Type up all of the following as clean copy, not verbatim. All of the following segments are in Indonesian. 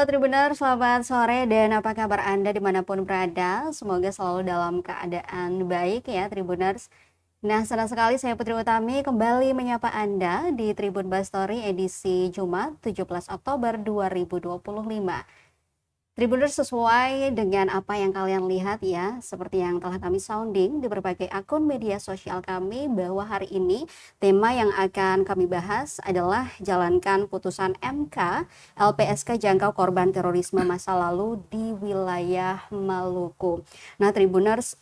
Tribuners, selamat sore dan apa kabar Anda dimanapun berada? Semoga selalu dalam keadaan baik ya Tribuners. Nah, senang sekali saya Putri Utami kembali menyapa Anda di Tribun Bastory edisi Jumat 17 Oktober 2025. Tribuners, sesuai dengan apa yang kalian lihat ya, seperti yang telah kami sounding di berbagai akun media sosial kami, bahwa hari ini tema yang akan kami bahas adalah jalankan putusan MK LPSK jangkau korban terorisme masa lalu di wilayah Maluku. Nah Tribuners,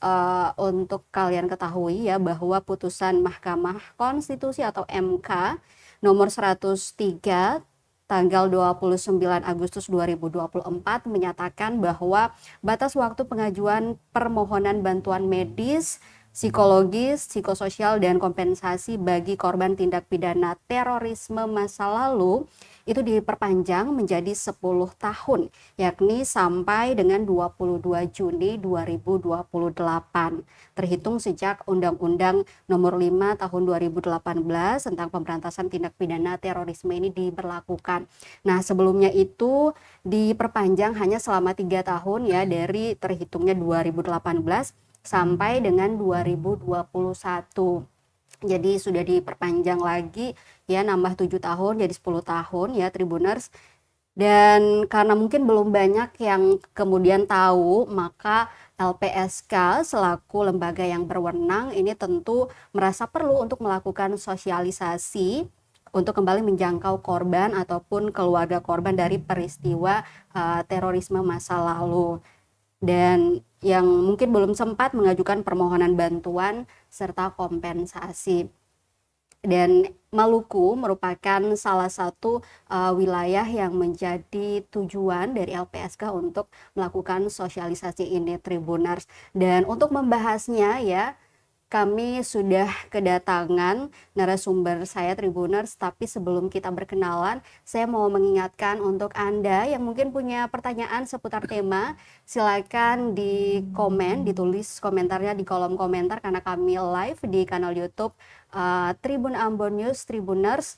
untuk kalian ketahui ya bahwa putusan Mahkamah Konstitusi atau MK nomor 103 tanggal 29 Agustus 2024 menyatakan bahwa batas waktu pengajuan permohonan bantuan medis, psikologis, psikososial, dan kompensasi bagi korban tindak pidana terorisme masa lalu itu diperpanjang menjadi 10 tahun, yakni sampai dengan 22 Juni 2028, terhitung sejak Undang-Undang Nomor 5 Tahun 2018 tentang pemberantasan tindak pidana terorisme ini diberlakukan. Nah, sebelumnya itu diperpanjang hanya selama 3 tahun ya, dari terhitungnya 2018 sampai dengan 2021. Jadi sudah diperpanjang lagi ya, nambah 7 tahun jadi 10 tahun ya Tribuners. Dan karena mungkin belum banyak yang kemudian tahu, maka LPSK selaku lembaga yang berwenang ini tentu merasa perlu untuk melakukan sosialisasi untuk kembali menjangkau korban ataupun keluarga korban dari peristiwa terorisme masa lalu. Dan yang mungkin belum sempat mengajukan permohonan bantuan serta kompensasi. Dan Maluku merupakan salah satu wilayah yang menjadi tujuan dari LPSK untuk melakukan sosialisasi ini Tribuners. Dan untuk membahasnya ya, kami sudah kedatangan narasumber saya Tribuners, tapi sebelum kita berkenalan, saya mau mengingatkan untuk Anda yang mungkin punya pertanyaan seputar tema, silakan di komen, ditulis komentarnya di kolom komentar karena kami live di kanal YouTube Tribun Ambon News Tribuners.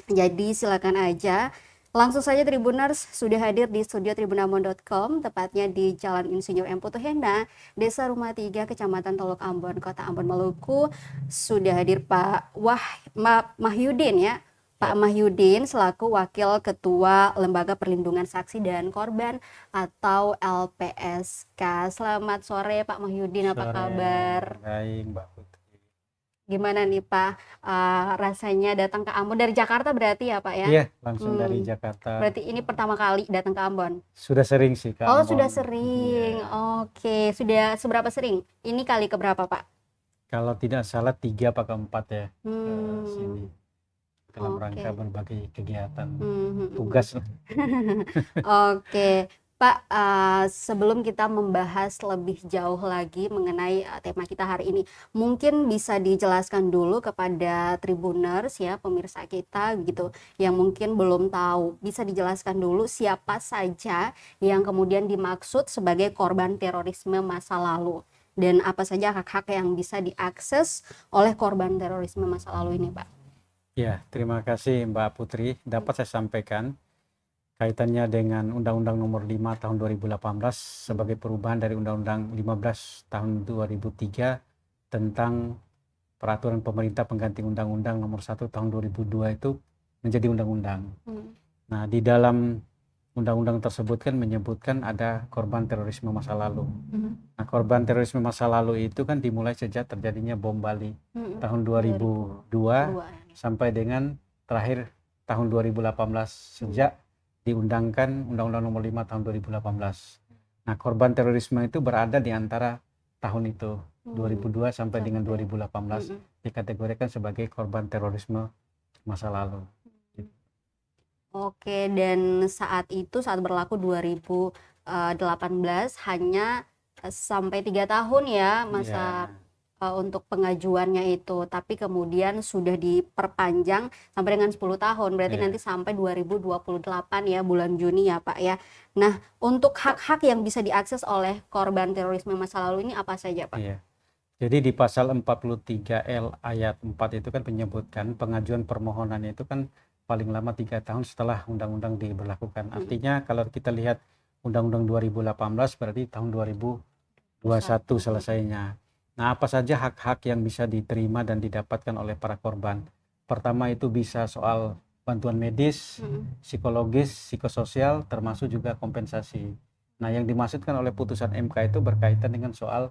Jadi silakan aja. Langsung saja Tribuners sudah hadir di studio tribunambon.com, tepatnya di Jalan Insinyur M. Putuhenda, Desa Rumah 3, Kecamatan Teluk Ambon, Kota Ambon, Maluku. Sudah hadir Pak Mahyudin ya, Pak Mahyudin selaku Wakil Ketua Lembaga Perlindungan Saksi dan Korban atau LPSK. Selamat sore Pak Mahyudin, apa kabar? Baik Mbak Putri. Gimana nih Pak, rasanya datang ke Ambon dari Jakarta berarti ya Pak ya? Iya, langsung dari Jakarta. Berarti ini pertama kali datang ke Ambon? Sudah sering sih ke Oh Ambon. sudah sering, Oke. Sudah seberapa sering? Ini kali keberapa Pak? Kalau tidak salah 3 apa keempat ya ke sini. Dalam Oke. rangka berbagai kegiatan, Mhm. tugas. Oke. Pak, sebelum kita membahas lebih jauh lagi mengenai tema kita hari ini, mungkin bisa dijelaskan dulu kepada Tribuners ya, pemirsa kita gitu, yang mungkin belum tahu. Bisa dijelaskan dulu siapa saja yang kemudian dimaksud sebagai korban terorisme masa lalu, dan apa saja hak-hak yang bisa diakses oleh korban terorisme masa lalu ini, Pak. Ya, terima kasih Mbak Putri. Dapat saya sampaikan kaitannya dengan Undang-Undang Nomor 5 Tahun 2018 sebagai perubahan dari Undang-Undang 15 Tahun 2003 tentang peraturan pemerintah pengganti Undang-Undang Nomor 1 Tahun 2002 itu menjadi undang-undang. Nah, di dalam undang-undang tersebut kan menyebutkan ada korban terorisme masa lalu. Nah, korban terorisme masa lalu itu kan dimulai sejak terjadinya bom Bali tahun 2002 sampai dengan terakhir tahun 2018 sejak diundangkan Undang-Undang Nomor 5 Tahun 2018. Nah, korban terorisme itu berada di antara tahun itu 2002 sampai dengan 2018 dikategorikan sebagai korban terorisme masa lalu. Oke, dan saat berlaku 2018 hanya sampai 3 tahun ya masa untuk pengajuannya itu, tapi kemudian sudah diperpanjang sampai dengan 10 tahun, berarti nanti sampai 2028 ya, bulan Juni ya Pak ya. Nah, untuk hak-hak yang bisa diakses oleh korban terorisme masa lalu ini apa saja Pak? Jadi di pasal 43L ayat 4 itu kan menyebutkan pengajuan permohonan itu kan paling lama 3 tahun setelah undang-undang diberlakukan. Mm. Artinya kalau kita lihat undang-undang 2018 berarti tahun 2021 selesainya. Nah, apa saja hak-hak yang bisa diterima dan didapatkan oleh para korban? Pertama itu bisa soal bantuan medis, psikologis, psikososial, termasuk juga kompensasi. Nah, yang dimaksudkan oleh putusan MK itu berkaitan dengan soal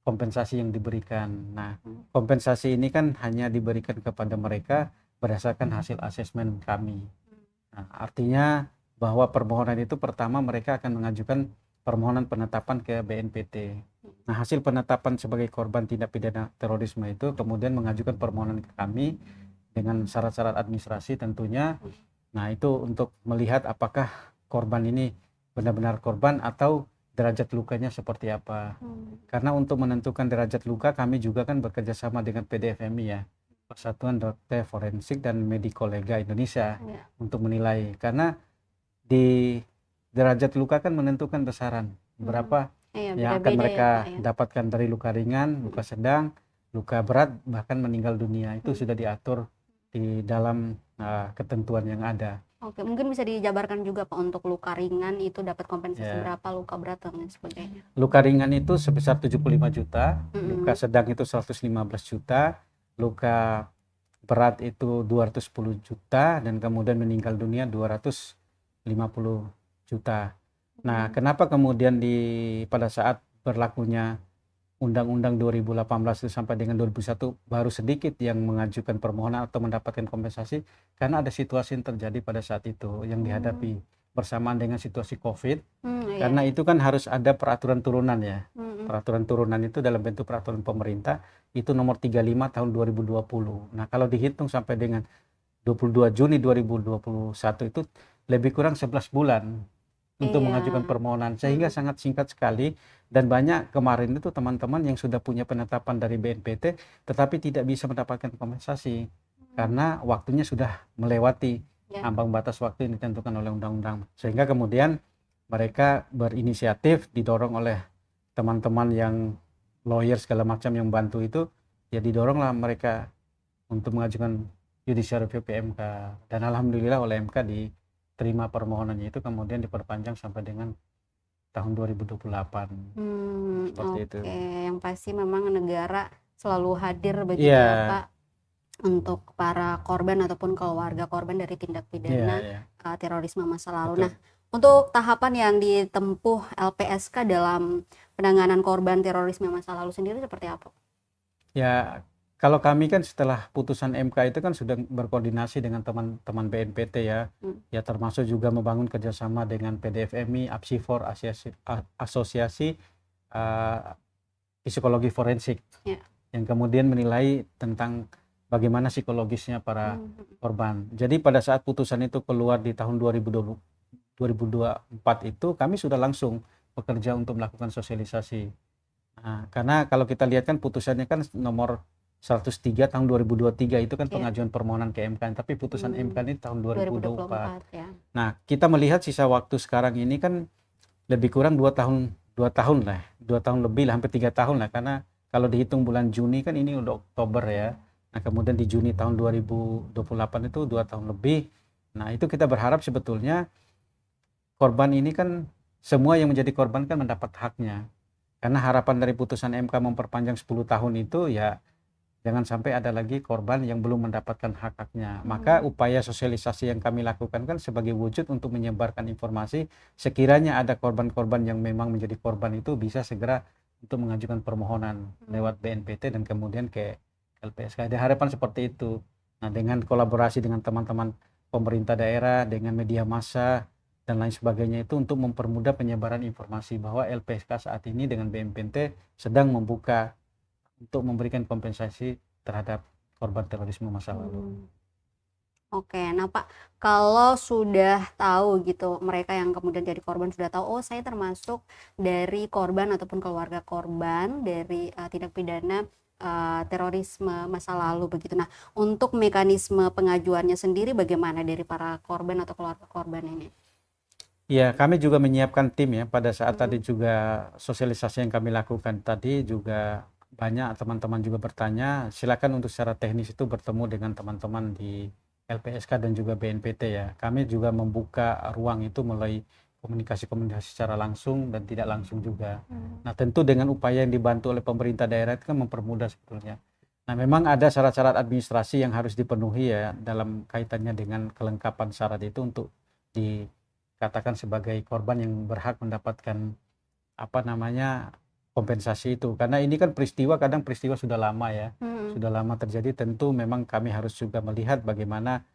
kompensasi yang diberikan. Nah, kompensasi ini kan hanya diberikan kepada mereka berdasarkan hasil asesmen kami. Nah, artinya bahwa permohonan itu pertama mereka akan mengajukan permohonan penetapan ke BNPT. Nah, hasil penetapan sebagai korban tindak pidana terorisme itu kemudian mengajukan permohonan ke kami dengan syarat-syarat administrasi tentunya. Nah, itu untuk melihat apakah korban ini benar-benar korban atau derajat lukanya seperti apa. Karena untuk menentukan derajat luka kami juga kan bekerja sama dengan PDFMI ya, Persatuan Dokter Forensik dan Medikolega Indonesia, untuk menilai. Karena di derajat luka kan menentukan besaran berapa yang akan mereka dapatkan dari luka ringan, luka sedang, luka berat, bahkan meninggal dunia. Itu sudah diatur di dalam ketentuan yang ada. Oke, mungkin bisa dijabarkan juga Pak untuk luka ringan itu dapat kompensasi berapa, luka berat dan lain sebagainya. Luka ringan itu sebesar 75 juta, luka sedang itu 115 juta, luka berat itu 210 juta, dan kemudian meninggal dunia 250 juta. Nah, kenapa kemudian pada saat berlakunya Undang-Undang 2018 itu sampai dengan 2001 baru sedikit yang mengajukan permohonan atau mendapatkan kompensasi? Karena ada situasi yang terjadi pada saat itu yang dihadapi bersamaan dengan situasi COVID. Karena itu kan harus ada peraturan turunan ya. Peraturan turunan itu dalam bentuk peraturan pemerintah itu nomor 35 tahun 2020. Nah, kalau dihitung sampai dengan 22 Juni 2021 itu lebih kurang 11 bulan untuk mengajukan permohonan, sehingga sangat singkat sekali. Dan banyak kemarin itu teman-teman yang sudah punya penetapan dari BNPT tetapi tidak bisa mendapatkan kompensasi karena waktunya sudah melewati ambang batas waktu yang ditentukan oleh undang-undang, sehingga kemudian mereka berinisiatif didorong oleh teman-teman yang lawyer segala macam yang bantu itu, ya didoronglah mereka untuk mengajukan judicial review PMK, dan alhamdulillah oleh MK diterima permohonannya itu, kemudian diperpanjang sampai dengan tahun 2028. Seperti itu. Yang pasti memang negara selalu hadir begitu ya Pak untuk para korban ataupun keluarga korban dari tindak pidana terorisme masa lalu. Nah, untuk tahapan yang ditempuh LPSK dalam penanganan korban terorisme masa lalu sendiri seperti apa? Ya, kalau kami kan setelah putusan MK itu kan sudah berkoordinasi dengan teman-teman BNPT ya, ya termasuk juga membangun kerjasama dengan PDFMI, APSIFOR, Asosiasi Psikologi Forensik, yang kemudian menilai tentang bagaimana psikologisnya para korban. Jadi pada saat putusan itu keluar di tahun 2024 itu kami sudah langsung bekerja untuk melakukan sosialisasi. Nah, karena kalau kita lihat kan putusannya kan nomor 103 tahun 2023 itu kan pengajuan permohonan ke MK, tapi putusan MK ini tahun 2024. Nah, kita melihat sisa waktu sekarang ini kan lebih kurang 2 tahun lah, 2 tahun lebih lah, hampir 3 tahun lah, karena kalau dihitung bulan Juni kan ini udah Oktober ya. Nah, kemudian di Juni tahun 2028 itu 2 tahun lebih. Nah, itu kita berharap sebetulnya korban ini kan semua yang menjadi korban kan mendapat haknya. Karena harapan dari putusan MK memperpanjang 10 tahun itu ya jangan sampai ada lagi korban yang belum mendapatkan hak-haknya. Maka upaya sosialisasi yang kami lakukan kan sebagai wujud untuk menyebarkan informasi, sekiranya ada korban-korban yang memang menjadi korban itu bisa segera untuk mengajukan permohonan lewat BNPT dan kemudian ke LPSK. Ada harapan seperti itu. Nah, dengan kolaborasi dengan teman-teman pemerintah daerah, dengan media massa dan lain sebagainya itu untuk mempermudah penyebaran informasi bahwa LPSK saat ini dengan BNPT sedang membuka untuk memberikan kompensasi terhadap korban terorisme masa lalu. Oke, nah Pak, kalau sudah tahu gitu, mereka yang kemudian jadi korban sudah tahu, oh saya termasuk dari korban ataupun keluarga korban dari tindak pidana terorisme masa lalu begitu. Nah, untuk mekanisme pengajuannya sendiri bagaimana dari para korban atau keluarga korban ini? Ya, kami juga menyiapkan tim ya. Pada saat tadi juga sosialisasi yang kami lakukan tadi juga banyak teman-teman juga bertanya, silakan untuk secara teknis itu bertemu dengan teman-teman di LPSK dan juga BNPT ya. Kami juga membuka ruang itu melalui komunikasi-komunikasi secara langsung dan tidak langsung juga. Nah, tentu dengan upaya yang dibantu oleh pemerintah daerah itu kan mempermudah sebetulnya. Nah, memang ada syarat-syarat administrasi yang harus dipenuhi ya dalam kaitannya dengan kelengkapan syarat itu untuk dikatakan sebagai korban yang berhak mendapatkan apa namanya kompensasi itu. Karena ini kan kadang peristiwa sudah lama ya, sudah lama terjadi. Tentu memang kami harus juga melihat bagaimana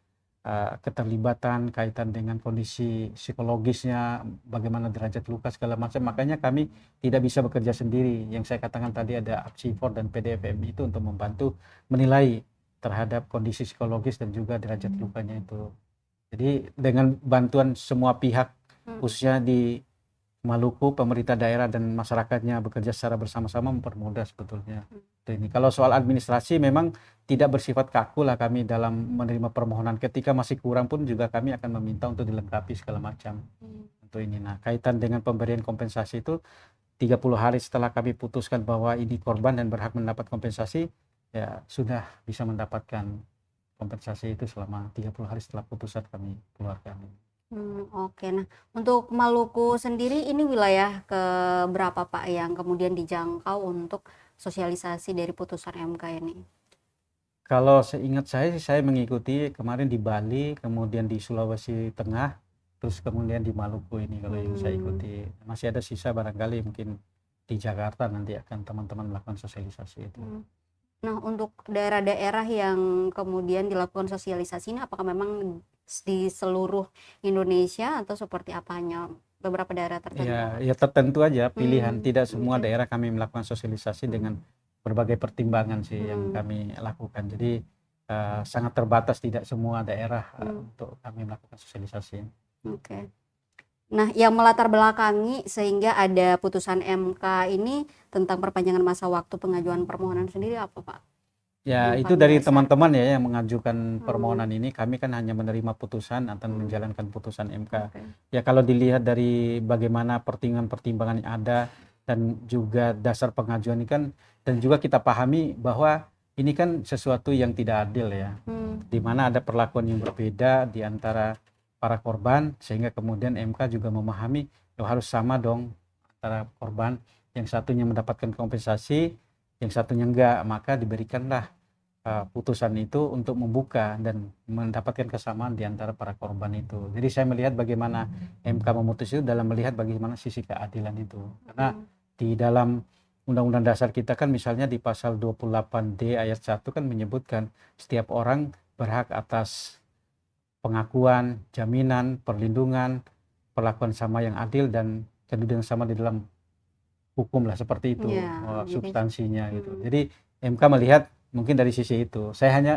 keterlibatan kaitan dengan kondisi psikologisnya, bagaimana derajat luka segala macam. Makanya kami tidak bisa bekerja sendiri. Yang saya katakan tadi ada APSI4 dan PDFMI itu untuk membantu menilai terhadap kondisi psikologis dan juga derajat lukanya itu. Jadi dengan bantuan semua pihak, khususnya di Maluku, pemerintah daerah dan masyarakatnya bekerja secara bersama-sama mempermudah sebetulnya. Ini kalau soal administrasi memang tidak bersifat kaku lah kami dalam menerima permohonan. Ketika masih kurang pun juga kami akan meminta untuk dilengkapi segala macam. Untuk ini. Nah, kaitan dengan pemberian kompensasi itu 30 hari setelah kami putuskan bahwa ini korban dan berhak mendapat kompensasi, ya sudah bisa mendapatkan kompensasi itu selama 30 hari setelah putusan kami keluarkan. Oke. Nah, untuk Maluku sendiri ini wilayah ke berapa Pak yang kemudian dijangkau untuk sosialisasi dari putusan MK ini? Kalau seingat saya sih, saya mengikuti kemarin di Bali, kemudian di Sulawesi Tengah, terus kemudian di Maluku ini kalau yang saya ikuti. Masih ada sisa barangkali mungkin di Jakarta nanti akan teman-teman melakukan sosialisasi itu. Nah, untuk daerah-daerah yang kemudian dilakukan sosialisasi ini apakah memang di seluruh Indonesia atau seperti apanya? Beberapa daerah tertentu? Ya tertentu aja pilihan. Tidak semua daerah kami melakukan sosialisasi dengan berbagai pertimbangan sih yang kami lakukan. Jadi sangat terbatas, tidak semua daerah untuk kami melakukan sosialisasi. Oke. Nah, yang melatar belakangi sehingga ada putusan MK ini tentang perpanjangan masa waktu pengajuan permohonan sendiri apa Pak? Ya, Yang itu paling dari dasar. teman-teman ya yang mengajukan permohonan ini. Kami kan hanya menerima putusan atau menjalankan putusan MK. Oke. Ya, kalau dilihat dari bagaimana pertimbangan-pertimbangan yang ada dan juga dasar pengajuan ini kan, dan juga kita pahami bahwa ini kan sesuatu yang tidak adil ya, di mana ada perlakuan yang berbeda di antara para korban, sehingga kemudian MK juga memahami harus sama dong antara korban, yang satunya mendapatkan kompensasi, yang satunya enggak, maka diberikanlah putusan itu untuk membuka dan mendapatkan kesamaan di antara para korban itu. Jadi saya melihat bagaimana MK memutus itu dalam melihat bagaimana sisi keadilan itu. Karena di dalam Undang-Undang Dasar kita kan misalnya di pasal 28D ayat 1 kan menyebutkan setiap orang berhak atas pengakuan, jaminan, perlindungan, perlakuan sama yang adil dan kedudukan sama di dalam hukum lah, seperti itu substansinya gitu. Jadi MK melihat mungkin dari sisi itu. Saya hanya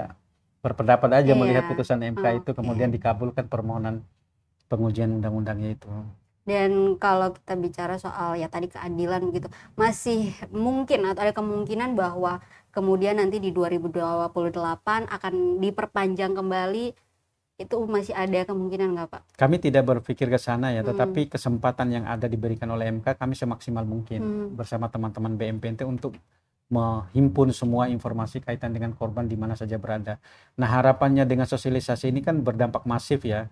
berpendapat aja melihat putusan MK itu kemudian dikabulkan permohonan pengujian undang-undangnya itu. Dan kalau kita bicara soal ya tadi keadilan gitu, masih mungkin atau ada kemungkinan bahwa kemudian nanti di 2028 akan diperpanjang kembali, itu masih ada kemungkinan nggak Pak? Kami tidak berpikir ke sana ya, tetapi kesempatan yang ada diberikan oleh MK kami semaksimal mungkin bersama teman-teman BMPT untuk menghimpun semua informasi kaitan dengan korban di mana saja berada. Nah, harapannya dengan sosialisasi ini kan berdampak masif ya.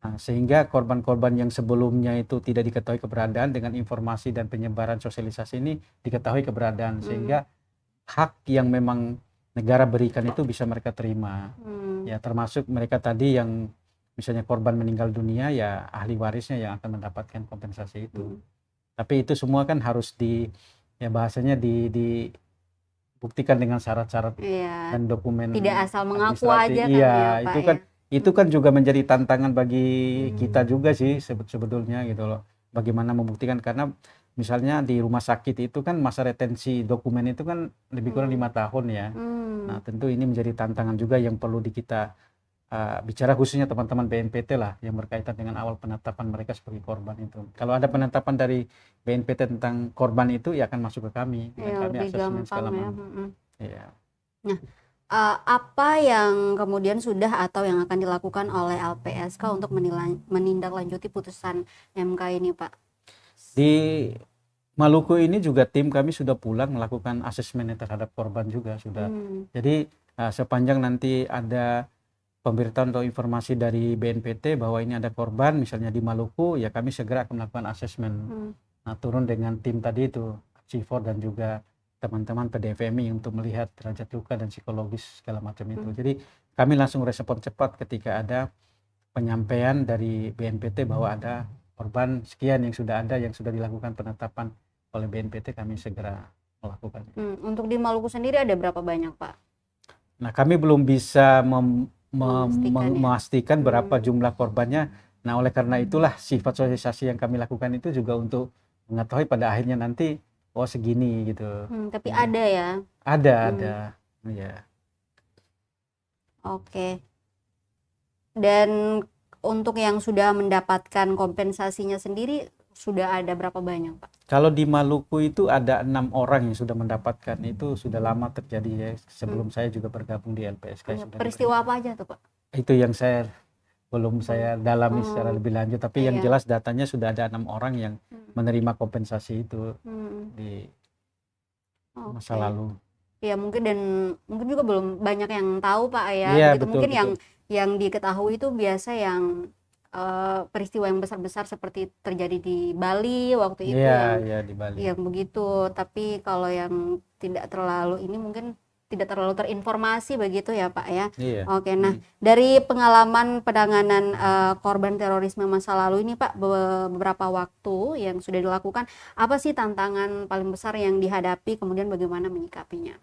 Nah, sehingga korban-korban yang sebelumnya itu tidak diketahui keberadaan, dengan informasi dan penyebaran sosialisasi ini diketahui keberadaan, sehingga hak yang memang negara berikan itu bisa mereka terima. Ya, termasuk mereka tadi yang misalnya korban meninggal dunia, ya ahli warisnya yang akan mendapatkan kompensasi itu. Tapi itu semua kan harus ya bahasanya dibuktikan dengan syarat-syarat dan dokumen. Tidak asal mengaku aja kan iya, ya Pak. Itu kan juga menjadi tantangan bagi kita juga sih sebetulnya gitu loh. Bagaimana membuktikan, karena misalnya di rumah sakit itu kan masa retensi dokumen itu kan lebih kurang 5 tahun ya. Nah, tentu ini menjadi tantangan juga yang perlu kita bicara, khususnya teman-teman BNPT lah yang berkaitan dengan awal penetapan mereka sebagai korban itu. Kalau ada penetapan dari BNPT tentang korban itu, ya akan masuk ke kami. Ya, kami asesmen segala macam. Ya. Nah, apa yang kemudian sudah atau yang akan dilakukan oleh LPSK untuk menindaklanjuti putusan MK ini Pak? Di Maluku ini juga tim kami sudah pulang melakukan asesmen terhadap korban juga sudah. Jadi sepanjang nanti ada pemberitahuan atau informasi dari BNPT bahwa ini ada korban misalnya di Maluku, ya kami segera akan melakukan asesmen. Nah, turun dengan tim tadi itu, C4 dan juga teman-teman PDFMI untuk melihat derajat luka dan psikologis segala macam itu. Jadi kami langsung respon cepat ketika ada penyampaian dari BNPT bahwa ada korban sekian yang sudah ada, yang sudah dilakukan penetapan oleh BNPT, kami segera melakukan. Untuk di Maluku sendiri ada berapa banyak, Pak? Nah, kami belum bisa Memastikan ya? berapa jumlah korbannya. Nah, oleh karena itulah sifat sosialisasi yang kami lakukan itu juga untuk mengetahui pada akhirnya nanti, oh segini gitu. Tapi ada ya? Ada, ya. Oke. Dan untuk yang sudah mendapatkan kompensasinya sendiri sudah ada berapa banyak, Pak? Kalau di Maluku itu ada 6 orang yang sudah mendapatkan, itu sudah lama terjadi ya, sebelum saya juga bergabung di LPSK. Peristiwa apa aja tuh, Pak? Itu yang belum saya dalami secara lebih lanjut, tapi yang jelas datanya sudah ada 6 orang yang menerima kompensasi itu di masa lalu. Ya mungkin juga belum banyak yang tahu, Pak ya. Iya, gitu. betul, Mungkin betul. yang diketahui itu biasa yang peristiwa yang besar-besar seperti terjadi di Bali waktu itu, Iya, di Bali. yang begitu. Tapi kalau yang tidak terlalu ini mungkin tidak terlalu terinformasi begitu ya, Pak ya. Iya. Oke, nah dari pengalaman penanganan korban terorisme masa lalu ini, Pak, beberapa waktu yang sudah dilakukan, apa sih tantangan paling besar yang dihadapi, kemudian bagaimana menyikapinya?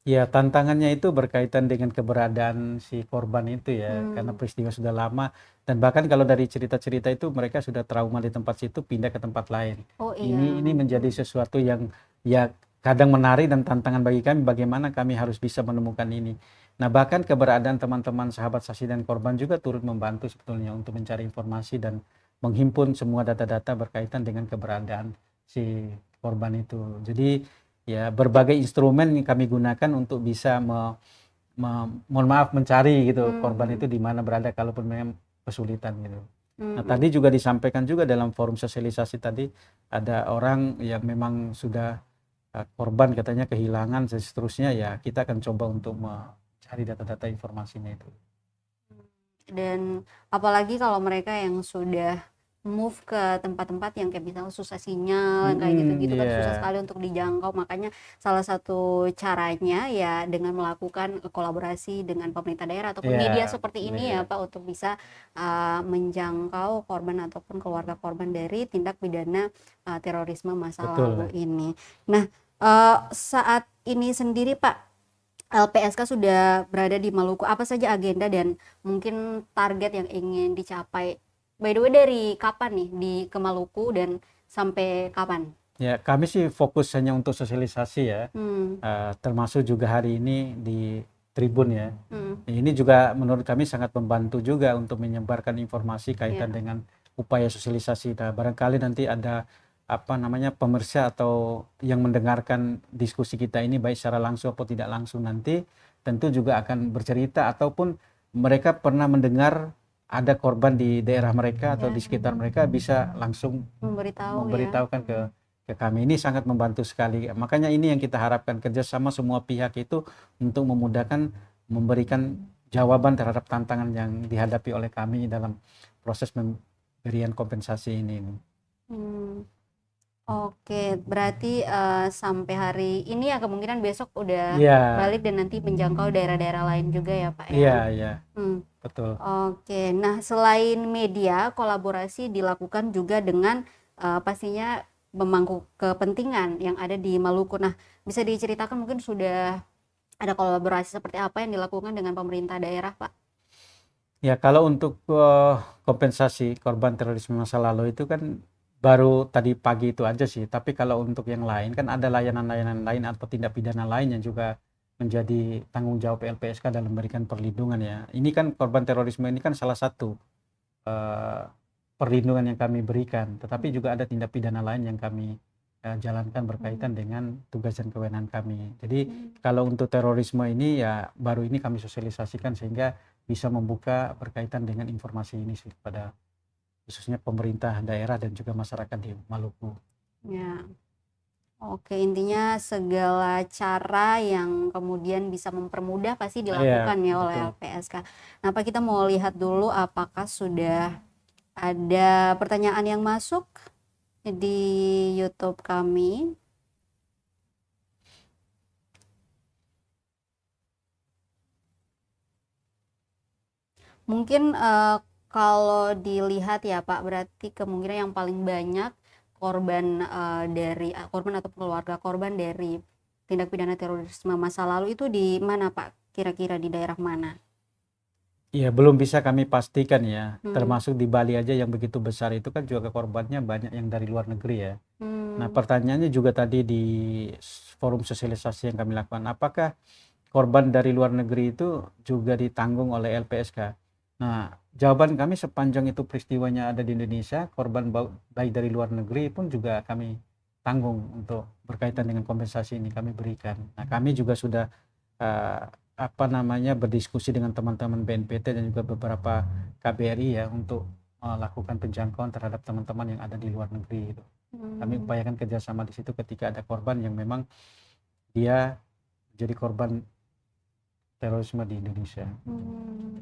Ya, tantangannya itu berkaitan dengan keberadaan si korban itu ya, karena peristiwa sudah lama, dan bahkan kalau dari cerita-cerita itu mereka sudah trauma di tempat situ, pindah ke tempat lain. Oh iya. Ini menjadi sesuatu yang ya kadang menarik dan tantangan bagi kami, bagaimana kami harus bisa menemukan ini. Nah, bahkan keberadaan teman-teman sahabat saksi dan korban juga turut membantu sebetulnya untuk mencari informasi dan menghimpun semua data-data berkaitan dengan keberadaan si korban itu. Jadi ya berbagai instrumen yang kami gunakan untuk bisa mohon maaf mencari gitu korban itu di mana berada kalaupun memang kesulitan gitu. Nah, tadi juga disampaikan juga dalam forum sosialisasi tadi, ada orang yang memang sudah korban katanya kehilangan dan seterusnya, ya kita akan coba untuk mencari data-data informasinya itu. Dan apalagi kalau mereka yang sudah move ke tempat-tempat yang kayak misalnya susah sinyal kayak gitu-gitu kan susah sekali untuk dijangkau. Makanya salah satu caranya ya dengan melakukan kolaborasi dengan pemerintah daerah ataupun media seperti ini ya, Pak, untuk bisa menjangkau korban ataupun keluarga korban dari tindak pidana terorisme masa lalu ini. Nah, saat ini sendiri, Pak, LPSK sudah berada di Maluku. Apa saja agenda dan mungkin target yang ingin dicapai? By the way, dari kapan nih ke Maluku dan sampai kapan? Ya, kami sih fokus hanya untuk sosialisasi ya, termasuk juga hari ini di Tribun ya. Ini juga menurut kami sangat membantu juga untuk menyebarkan informasi kaitan dengan upaya sosialisasi. Nah, barangkali nanti ada pemirsa atau yang mendengarkan diskusi kita ini baik secara langsung atau tidak langsung nanti tentu juga akan bercerita ataupun mereka pernah mendengar ada korban di daerah mereka atau di sekitar mereka bisa langsung memberitahukan ke kami. Ini sangat membantu sekali. Makanya ini yang kita harapkan, kerjasama semua pihak itu untuk memudahkan memberikan jawaban terhadap tantangan yang dihadapi oleh kami dalam proses pemberian kompensasi ini. Oke, berarti sampai hari ini ya kemungkinan besok udah balik dan nanti menjangkau daerah-daerah lain juga ya, Pak ya? Iya. Betul. Oke, nah selain media, kolaborasi dilakukan juga dengan pastinya pemangku kepentingan yang ada di Maluku. Nah, bisa diceritakan mungkin sudah ada kolaborasi seperti apa yang dilakukan dengan pemerintah daerah, Pak? Ya, kalau untuk kompensasi korban terorisme masa lalu itu kan baru tadi pagi itu aja sih. Tapi kalau untuk yang lain kan ada layanan-layanan lain atau tindak pidana lain yang juga menjadi tanggung jawab LPSK dalam memberikan perlindungan ya. Ini kan korban terorisme ini kan salah satu perlindungan yang kami berikan, tetapi juga ada tindak pidana lain yang kami jalankan berkaitan dengan tugas dan kewenangan kami. Jadi kalau untuk terorisme ini ya baru ini kami sosialisasikan sehingga bisa membuka berkaitan dengan informasi ini sih kepada khususnya pemerintah daerah dan juga masyarakat di Maluku. Ya. Oke, intinya segala cara yang kemudian bisa mempermudah pasti Iya, dilakukan ya oleh betul. LPSK. Nah, Pak, kita mau lihat dulu apakah sudah ada pertanyaan yang masuk di YouTube kami. Mungkin kalau dilihat ya Pak, berarti kemungkinan yang paling banyak korban korban atau keluarga korban dari tindak pidana terorisme masa lalu itu di mana Pak? Kira-kira di daerah mana? Iya, belum bisa kami pastikan ya. Hmm. Termasuk di Bali aja yang begitu besar itu kan juga korbannya banyak yang dari luar negeri ya. Nah, Hmm. pertanyaannya juga tadi di forum sosialisasi yang kami lakukan, apakah korban dari luar negeri itu juga ditanggung oleh LPSK? Nah, jawaban kami sepanjang itu peristiwanya ada di Indonesia, korban baik dari luar negeri pun juga kami tanggung untuk berkaitan dengan kompensasi ini kami berikan. Nah, kami juga sudah eh, apa namanya berdiskusi dengan teman-teman BNPT dan juga beberapa KBRI ya untuk melakukan penjangkauan terhadap teman-teman yang ada di luar negeri itu. Kami Hmm. upayakan kerjasama di situ ketika ada korban yang memang dia jadi korban terorisme di Indonesia. Hmm.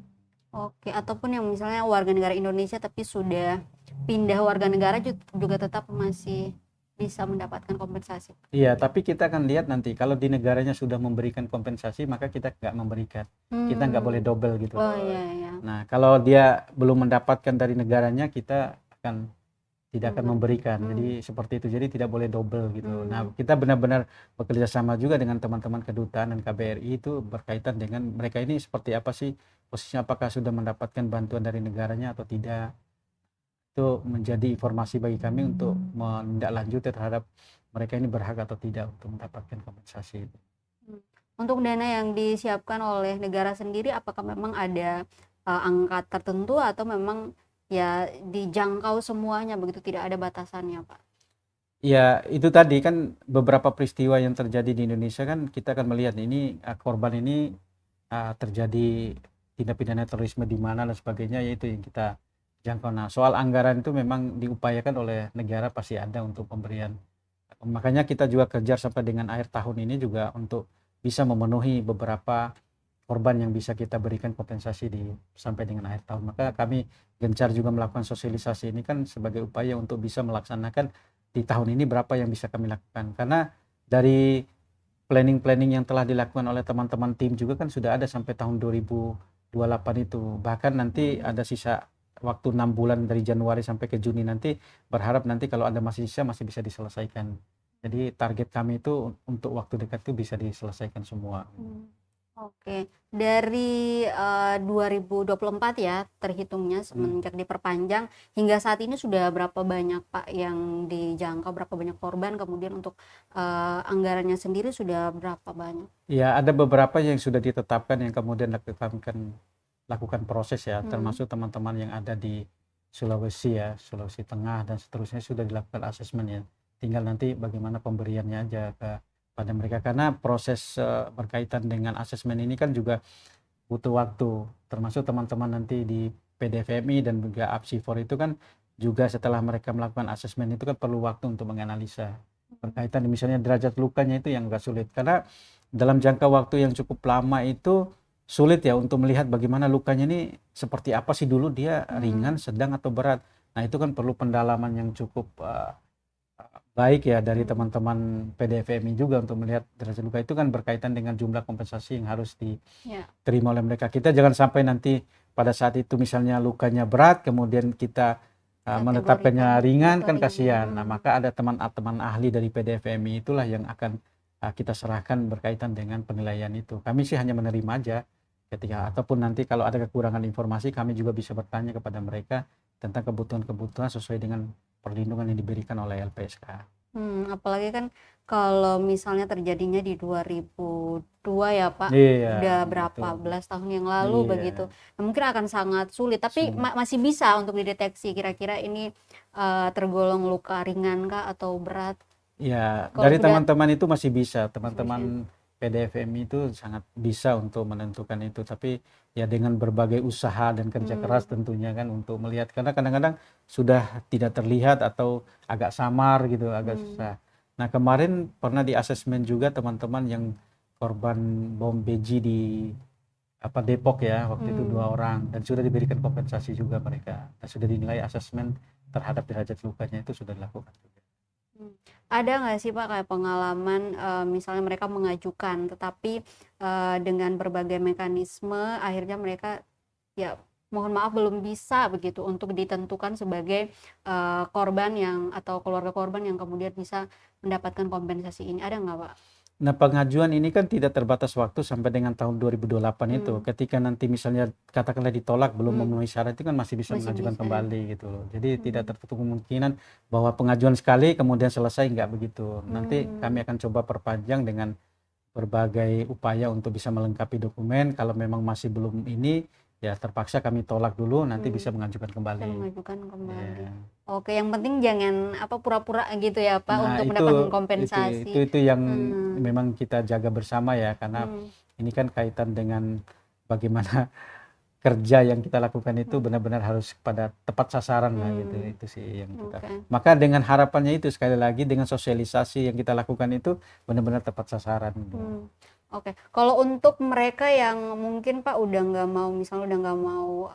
Oke, ataupun yang misalnya warga negara Indonesia tapi sudah pindah warga negara juga tetap masih bisa mendapatkan kompensasi. Iya, tapi kita akan lihat nanti kalau di negaranya sudah memberikan kompensasi maka kita nggak memberikan. Kita nggak boleh Hmm. double gitu. Oh iya iya. Nah, kalau dia belum mendapatkan dari negaranya kita akan tidak akan Hmm. memberikan. Hmm. Jadi seperti itu. Jadi tidak boleh double gitu. Nah, Hmm. kita benar-benar bekerja sama juga dengan teman-teman kedutaan dan KBRI itu berkaitan dengan mereka ini seperti apa sih posisinya, apakah sudah mendapatkan bantuan dari negaranya atau tidak. Itu menjadi informasi bagi kami untuk menindaklanjuti terhadap mereka ini berhak atau tidak untuk mendapatkan kompensasi itu. Hmm. Untuk dana yang disiapkan oleh negara sendiri, apakah memang ada angka tertentu atau memang ya dijangkau semuanya begitu tidak ada batasannya, Pak? Ya, itu tadi kan beberapa peristiwa yang terjadi di Indonesia kan kita akan melihat ini korban ini terjadi tindak pidana terorisme di mana dan sebagainya, yaitu yang kita jangkau. Nah, soal anggaran itu memang diupayakan oleh negara pasti ada untuk pemberian. Makanya kita juga kejar sampai dengan akhir tahun ini juga untuk bisa memenuhi beberapa korban yang bisa kita berikan kompensasi sampai dengan akhir tahun. Maka kami gencar juga melakukan sosialisasi ini kan sebagai upaya untuk bisa melaksanakan di tahun ini berapa yang bisa kami lakukan. Karena dari planning-planning yang telah dilakukan oleh teman-teman tim juga kan sudah ada sampai tahun 2028 itu. Bahkan nanti ada sisa waktu 6 bulan dari Januari sampai ke Juni nanti, berharap nanti kalau ada masih sisa masih bisa diselesaikan. Jadi target kami itu untuk waktu dekat itu bisa diselesaikan semua. Oke, dari 2024 ya terhitungnya semenjak diperpanjang hingga saat ini sudah berapa banyak Pak yang dijangkau, berapa banyak korban, kemudian untuk anggarannya sendiri sudah berapa banyak? Ya, ada beberapa yang sudah ditetapkan yang kemudian lakukan proses ya, termasuk teman-teman yang ada di Sulawesi ya, Sulawesi Tengah dan seterusnya sudah dilakukan asesmen ya. Tinggal nanti bagaimana pemberiannya aja pada mereka, karena proses berkaitan dengan asesmen ini kan juga butuh waktu, termasuk teman-teman nanti di PDFMI dan juga APSI4 itu kan juga setelah mereka melakukan asesmen itu kan perlu waktu untuk menganalisa berkaitan misalnya derajat lukanya, itu yang agak sulit karena dalam jangka waktu yang cukup lama itu sulit ya untuk melihat bagaimana lukanya ini seperti apa sih dulu, dia ringan, sedang atau berat. Nah, itu kan perlu pendalaman yang cukup baik ya dari teman-teman PDFMI juga untuk melihat derajat luka itu kan berkaitan dengan jumlah kompensasi yang harus Ya. diterima oleh mereka. Kita jangan sampai nanti pada saat itu misalnya lukanya berat kemudian kita menetapkannya Kategorikan ringan luka kan ringan. kasihan. Nah, maka ada teman-teman ahli dari PDFMI itulah yang akan kita serahkan berkaitan dengan penilaian itu. Kami sih hanya menerima aja ketika, ataupun nanti kalau ada kekurangan informasi kami juga bisa bertanya kepada mereka tentang kebutuhan-kebutuhan sesuai dengan perlindungan yang diberikan oleh LPSK. Apalagi kan kalau misalnya terjadinya di 2002 ya Pak, Iya, udah berapa betul. belas tahun yang lalu Iya, begitu. Nah, mungkin akan sangat sulit, tapi sulit. masih bisa untuk dideteksi kira-kira ini tergolong luka ringan kah atau berat? Ya, Kalau dari sudah teman-teman itu masih bisa. masih bisa. Teman-teman PDFMI itu sangat bisa untuk menentukan itu. Tapi ya dengan berbagai usaha dan kerja keras tentunya kan untuk melihat. Karena kadang-kadang sudah tidak terlihat atau agak samar gitu, agak susah. Nah kemarin pernah di asesmen juga teman-teman yang korban bom beji di Depok ya, waktu itu 2 orang, dan sudah diberikan kompensasi juga mereka, dan sudah dinilai asesmen terhadap derajat lukanya itu sudah dilakukan juga. Ada nggak sih Pak kayak pengalaman misalnya mereka mengajukan tetapi dengan berbagai mekanisme akhirnya mereka ya mohon maaf belum bisa begitu untuk ditentukan sebagai korban yang atau keluarga korban yang kemudian bisa mendapatkan kompensasi ini, ada nggak Pak? Nah, pengajuan ini kan tidak terbatas waktu sampai dengan tahun 2028 itu. Ketika nanti misalnya katakanlah ditolak belum memenuhi syarat itu kan masih bisa Masih mengajukan bisa. kembali gitu loh. Jadi tidak tertutup kemungkinan bahwa pengajuan sekali kemudian selesai, nggak begitu. Nanti kami akan coba perpanjang dengan berbagai upaya untuk bisa melengkapi dokumen. Kalau memang masih belum ini, ya terpaksa kami tolak dulu, nanti bisa mengajukan Bisa kembali. mengajukan kembali. Ya. Oke, yang penting jangan pura-pura gitu ya Pak Nah, untuk mendapatkan kompensasi. itu yang memang kita jaga bersama ya, karena ini kan kaitan dengan bagaimana kerja yang kita lakukan itu benar-benar harus pada tepat sasaran lah gitu. Itu sih yang kita. Maka dengan harapannya itu sekali lagi dengan sosialisasi yang kita lakukan itu benar-benar tepat sasaran. Oke, kalau untuk mereka yang mungkin Pak udah nggak mau, misalnya udah nggak mau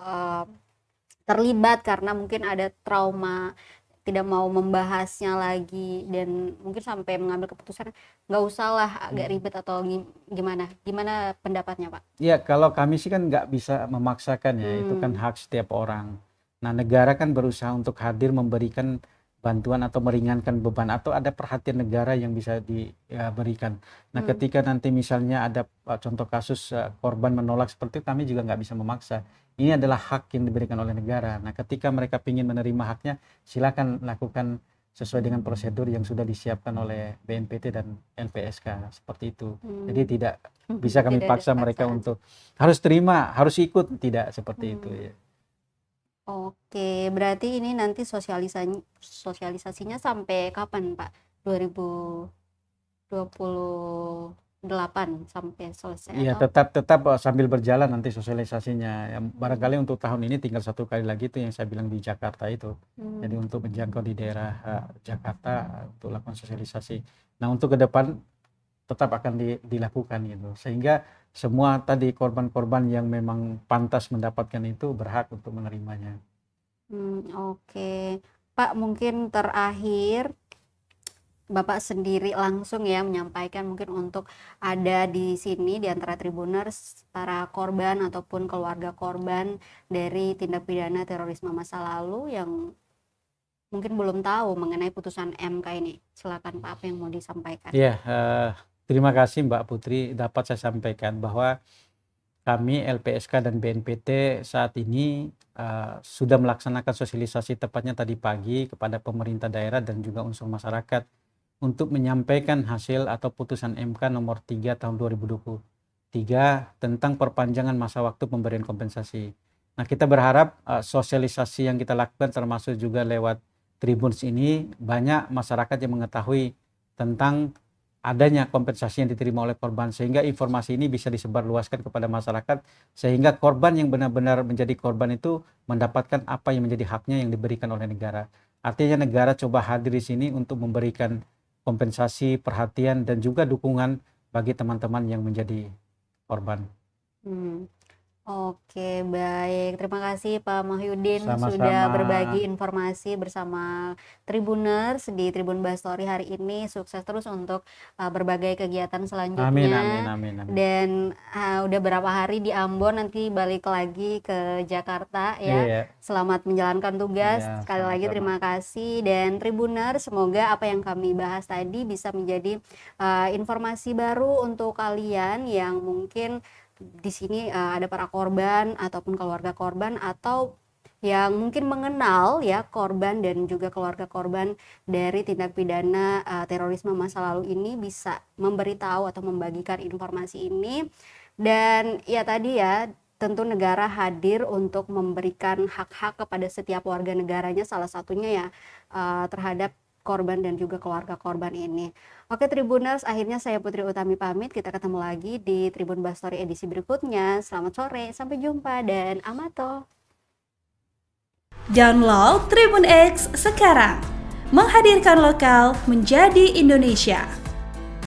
terlibat karena mungkin ada trauma, tidak mau membahasnya lagi dan mungkin sampai mengambil keputusan nggak usah lah agak ribet atau gimana pendapatnya Pak? Ya kalau kami sih kan nggak bisa memaksakan ya, itu kan hak setiap orang. Nah negara kan berusaha untuk hadir memberikan bantuan atau meringankan beban atau ada perhatian negara yang bisa diberikan. Nah ketika nanti misalnya ada contoh kasus korban menolak seperti itu, kami juga nggak bisa memaksa. Ini adalah hak yang diberikan oleh negara. Nah ketika mereka ingin menerima haknya, silakan lakukan sesuai dengan prosedur yang sudah disiapkan oleh BNPT dan LPSK seperti itu. Jadi tidak bisa kami Tidak ada paksa mereka paksaan. untuk harus terima, harus ikut, tidak seperti itu ya. Oke, berarti ini nanti sosialisasinya sampai kapan Pak? 2028 sampai selesai Iya, atau? tetap sambil berjalan nanti sosialisasinya. Ya, barangkali untuk tahun ini tinggal 1 kali lagi itu yang saya bilang di Jakarta itu. Jadi untuk menjangkau di daerah Jakarta untuk lakukan sosialisasi. Nah untuk ke depan tetap akan dilakukan gitu. Sehingga semua tadi korban-korban yang memang pantas mendapatkan itu berhak untuk menerimanya. Oke, Pak mungkin terakhir Bapak sendiri langsung ya menyampaikan mungkin untuk ada di sini di antara Tribuners para korban ataupun keluarga korban dari tindak pidana terorisme masa lalu yang mungkin belum tahu mengenai putusan MK ini. Silakan Pak, apa yang mau disampaikan? Iya, terima kasih Mbak Putri. Dapat saya sampaikan bahwa kami LPSK dan BNPT saat ini sudah melaksanakan sosialisasi tepatnya tadi pagi kepada pemerintah daerah dan juga unsur masyarakat untuk menyampaikan hasil atau putusan MK nomor 3 tahun 2023 tentang perpanjangan masa waktu pemberian kompensasi. Nah kita berharap sosialisasi yang kita lakukan termasuk juga lewat Tribun ini banyak masyarakat yang mengetahui tentang adanya kompensasi yang diterima oleh korban, sehingga informasi ini bisa disebarluaskan kepada masyarakat sehingga korban yang benar-benar menjadi korban itu mendapatkan apa yang menjadi haknya yang diberikan oleh negara. Artinya negara coba hadir di sini untuk memberikan kompensasi, perhatian dan juga dukungan bagi teman-teman yang menjadi korban. Oke, baik. Terima kasih Pak Mahyudin Sama-sama. sudah berbagi informasi bersama Tribuners di Tribun Bahas Story hari ini. Sukses terus untuk berbagai kegiatan selanjutnya. Amin. Dan udah berapa hari di Ambon, nanti balik lagi ke Jakarta ya. Iya. Selamat menjalankan tugas. Iya, Sekali lagi sama-sama. terima kasih. Dan Tribuners, semoga apa yang kami bahas tadi bisa menjadi informasi baru untuk kalian yang mungkin di sini ada para korban ataupun keluarga korban atau yang mungkin mengenal ya korban dan juga keluarga korban dari tindak pidana terorisme masa lalu ini bisa memberitahu atau membagikan informasi ini. Dan ya tadi ya tentu negara hadir untuk memberikan hak-hak kepada setiap warga negaranya, salah satunya ya terhadap korban dan juga keluarga korban ini. Oke Tribuners, akhirnya saya Putri Utami pamit. Kita ketemu lagi di Tribun Bahas Story edisi berikutnya. Selamat sore, sampai jumpa dan amato. Download Tribun X sekarang. menghadirkan lokal menjadi Indonesia.